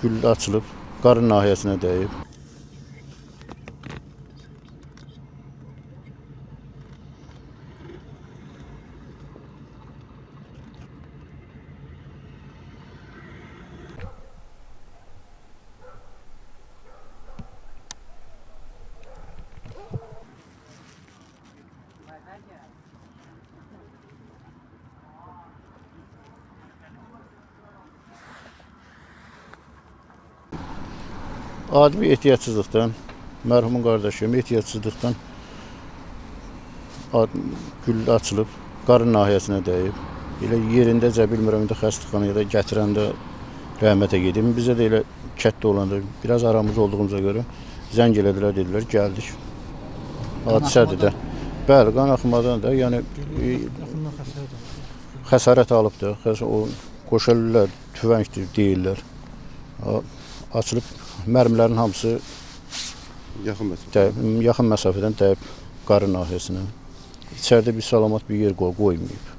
gül açılıb, qarın nahiyəsinə dəyib. Adi bir ehtiyatsızlıqdan, mərhumun qardaşım ehtiyatsızlıqdan gül açılıb, qarın nahiyəsinə dəyib. Elə yerindəcə bilmirəm, indi xəstəxanaya da gətirəndə rəhmətə gedim. Bizə də elə kətdə olanda, biraz aramız olduğumuza görə zəng elədilər, dedilər, gəldik. Hadisədir də. Bəli, qan axmadan da, yəni xəsarət alıbdır. O qoşulurlar, tüfəngdir deyirlər. Açılıb, mərmilərin hamısı yaxın məsafədən dəyib qarın nahiyəsinə. İçəridə bir salamat bir yer qoymayıb.